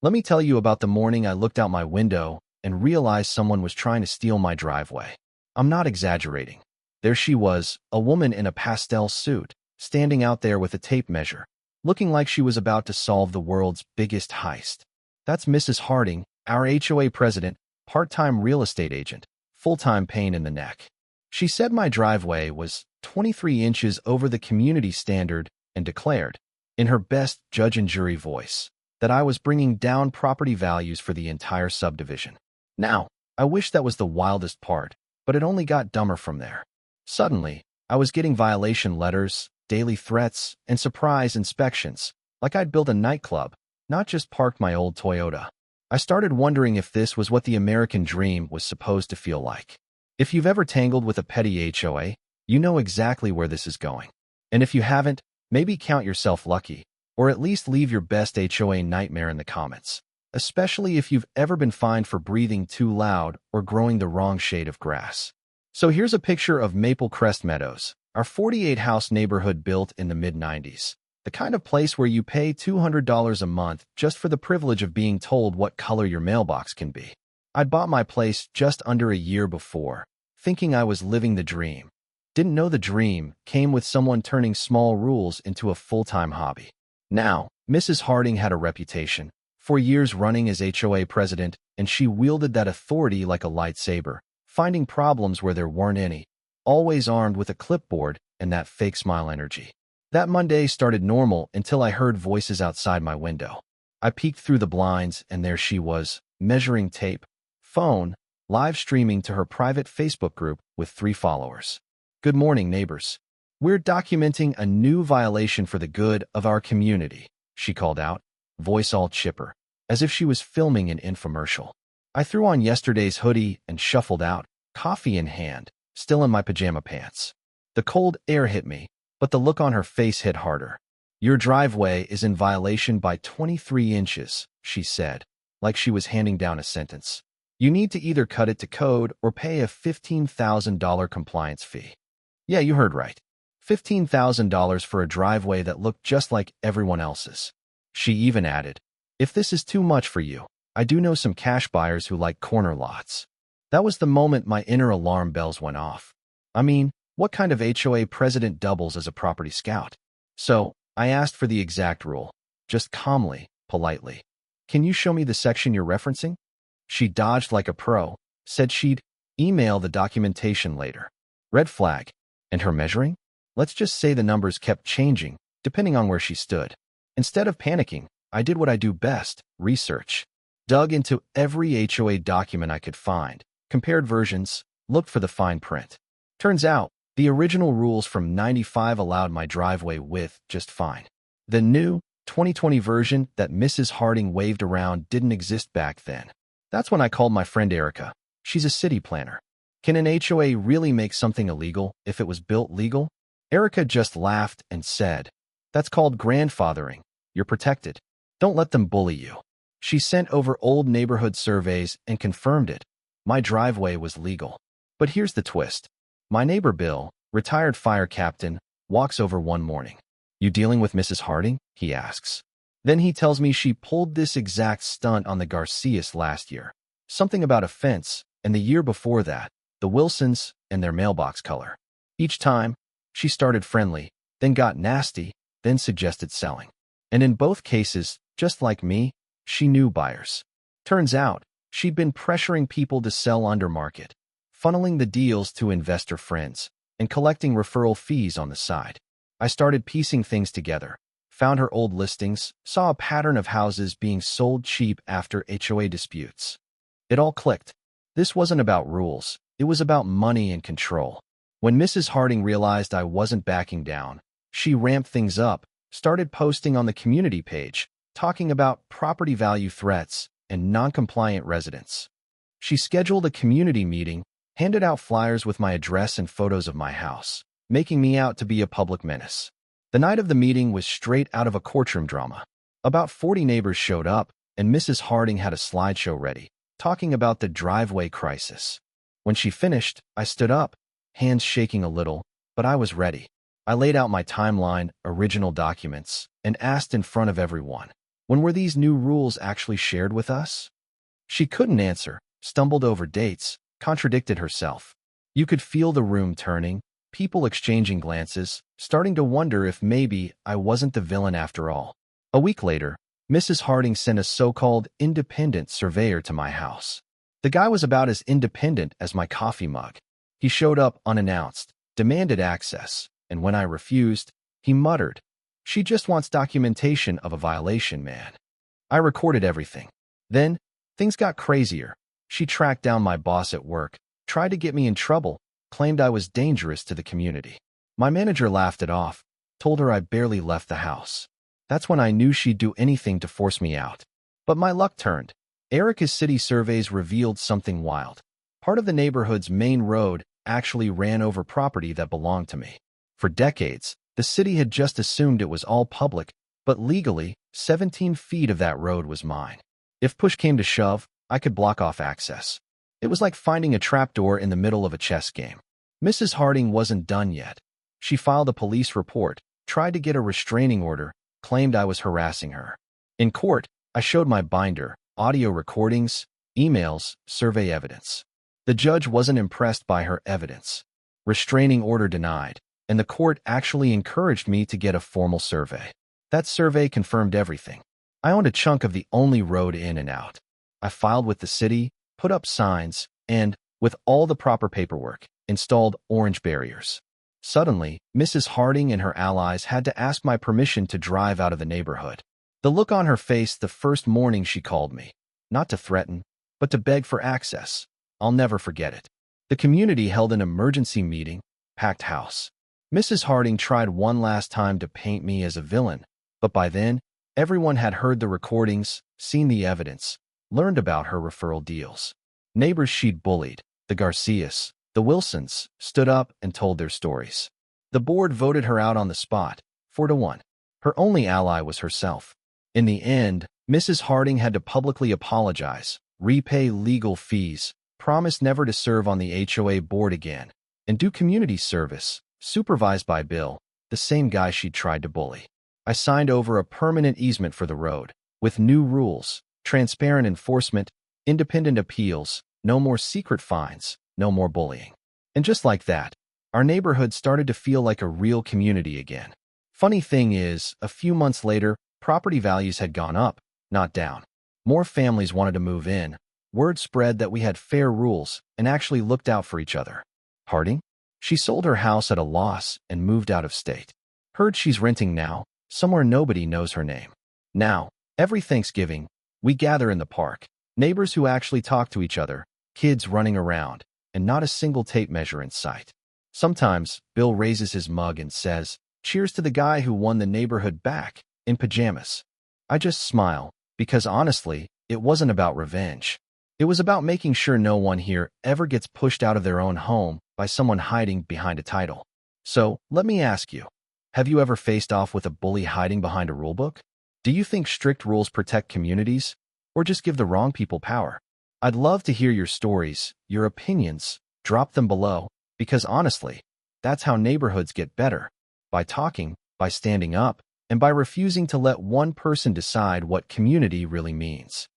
Let me tell you about the morning I looked out my window and realized someone was trying to steal my driveway. I'm not exaggerating. There she was, a woman in a pastel suit, standing out there with a tape measure, looking like she was about to solve the world's biggest heist. That's Mrs. Harding, our HOA president, part-time real estate agent, full-time pain in the neck. She said my driveway was 23 inches over the community standard and declared, in her best judge and jury voice, that I was bringing down property values for the entire subdivision. Now, I wish that was the wildest part, but it only got dumber from there. Suddenly, I was getting violation letters, daily threats, and surprise inspections, like I'd built a nightclub, not just parked my old Toyota. I started wondering if this was what the American dream was supposed to feel like. If you've ever tangled with a petty HOA, you know exactly where this is going. And if you haven't, maybe count yourself lucky, or at least leave your best HOA nightmare in the comments, especially if you've ever been fined for breathing too loud or growing the wrong shade of grass. So here's a picture of Maple Crest Meadows, our 48-house neighborhood built in the mid-90s, the kind of place where you pay $200 a month just for the privilege of being told what color your mailbox can be. I'd bought my place just under a year before, thinking I was living the dream. Didn't know the dream came with someone turning small rules into a full-time hobby. Now, Mrs. Harding had a reputation for years running as HOA president, and she wielded that authority like a lightsaber, finding problems where there weren't any, always armed with a clipboard and that fake smile energy. That Monday started normal until I heard voices outside my window. I peeked through the blinds, and there she was, measuring tape, phone, live streaming to her private Facebook group with 3 followers. Good morning, neighbors. We're documenting a new violation for the good of our community, she called out, voice all chipper, as if she was filming an infomercial. I threw on yesterday's hoodie and shuffled out, coffee in hand, still in my pajama pants. The cold air hit me, but the look on her face hit harder. Your driveway is in violation by 23 inches, she said, like she was handing down a sentence. You need to either cut it to code or pay a $15,000 compliance fee. Yeah, you heard right. $15,000 for a driveway that looked just like everyone else's. She even added, if this is too much for you, I do know some cash buyers who like corner lots. That was the moment my inner alarm bells went off. I mean, what kind of HOA president doubles as a property scout? So, I asked for the exact rule, just calmly, politely. Can you show me the section you're referencing? She dodged like a pro, said she'd email the documentation later. Red flag. And her measuring? Let's just say the numbers kept changing, depending on where she stood. Instead of panicking, I did what I do best, research. Dug into every HOA document I could find, compared versions, looked for the fine print. Turns out, the original rules from '95 allowed my driveway width just fine. The new, 2020 version that Mrs. Harding waved around didn't exist back then. That's when I called my friend Erica. She's a city planner. Can an HOA really make something illegal if it was built legal? Erica just laughed and said, that's called grandfathering. You're protected. Don't let them bully you. She sent over old neighborhood surveys and confirmed it. My driveway was legal. But here's the twist. My neighbor Bill, retired fire captain, walks over one morning. You dealing with Mrs. Harding? He asks. Then he tells me she pulled this exact stunt on the Garcias last year. Something about a fence, and the year before that, the Wilsons and their mailbox color. Each time, she started friendly, then got nasty, then suggested selling. And in both cases, just like me, she knew buyers. Turns out, she'd been pressuring people to sell under market, funneling the deals to investor friends, and collecting referral fees on the side. I started piecing things together, found her old listings, saw a pattern of houses being sold cheap after HOA disputes. It all clicked. This wasn't about rules, it was about money and control. When Mrs. Harding realized I wasn't backing down, she ramped things up, started posting on the community page, talking about property value threats and non-compliant residents. She scheduled a community meeting, handed out flyers with my address and photos of my house, making me out to be a public menace. The night of the meeting was straight out of a courtroom drama. About 40 neighbors showed up, and Mrs. Harding had a slideshow ready, talking about the driveway crisis. When she finished, I stood up, hands shaking a little, but I was ready. I laid out my timeline, original documents, and asked in front of everyone, When were these new rules actually shared with us? She couldn't answer, stumbled over dates, contradicted herself. You could feel the room turning, people exchanging glances, starting to wonder if maybe I wasn't the villain after all. A week later, Mrs. Harding sent a so-called independent surveyor to my house. The guy was about as independent as my coffee mug. He showed up unannounced, demanded access, and when I refused, he muttered, "She just wants documentation of a violation, man." I recorded everything. Then, things got crazier. She tracked down my boss at work, tried to get me in trouble, claimed I was dangerous to the community. My manager laughed it off, told her I barely left the house. That's when I knew she'd do anything to force me out. But my luck turned. Erica's city surveys revealed something wild. Part of the neighborhood's main road actually ran over property that belonged to me. For decades, the city had just assumed it was all public, but legally, 17 feet of that road was mine. If push came to shove, I could block off access. It was like finding a trapdoor in the middle of a chess game. Mrs. Harding wasn't done yet. She filed a police report, tried to get a restraining order, claimed I was harassing her. In court, I showed my binder, audio recordings, emails, survey evidence. The judge wasn't impressed by her evidence. Restraining order denied, and the court actually encouraged me to get a formal survey. That survey confirmed everything. I owned a chunk of the only road in and out. I filed with the city, put up signs, and, with all the proper paperwork, installed orange barriers. Suddenly, Mrs. Harding and her allies had to ask my permission to drive out of the neighborhood. The look on her face the first morning she called me, not to threaten, but to beg for access. I'll never forget it. The community held an emergency meeting, packed house. Mrs. Harding tried one last time to paint me as a villain, but by then, everyone had heard the recordings, seen the evidence, learned about her referral deals. Neighbors she'd bullied, the Garcias, the Wilsons, stood up and told their stories. The board voted her out on the spot, 4-1. Her only ally was herself. In the end, Mrs. Harding had to publicly apologize, repay legal fees, promise never to serve on the HOA board again, and do community service, supervised by Bill, the same guy she'd tried to bully. I signed over a permanent easement for the road, with new rules, transparent enforcement, independent appeals, no more secret fines, no more bullying. And just like that, our neighborhood started to feel like a real community again. Funny thing is, a few months later, property values had gone up, not down. More families wanted to move in. Word spread that we had fair rules and actually looked out for each other. Harding? She sold her house at a loss and moved out of state. Heard she's renting now, somewhere nobody knows her name. Now, every Thanksgiving, we gather in the park. Neighbors who actually talk to each other, kids running around, and not a single tape measure in sight. Sometimes, Bill raises his mug and says, "Cheers to the guy who won the neighborhood back," in pajamas. I just smile, because honestly, it wasn't about revenge. It was about making sure no one here ever gets pushed out of their own home by someone hiding behind a title. So, let me ask you, have you ever faced off with a bully hiding behind a rulebook? Do you think strict rules protect communities, or just give the wrong people power? I'd love to hear your stories, your opinions. Drop them below, because honestly, that's how neighborhoods get better. By talking, by standing up, and by refusing to let one person decide what community really means.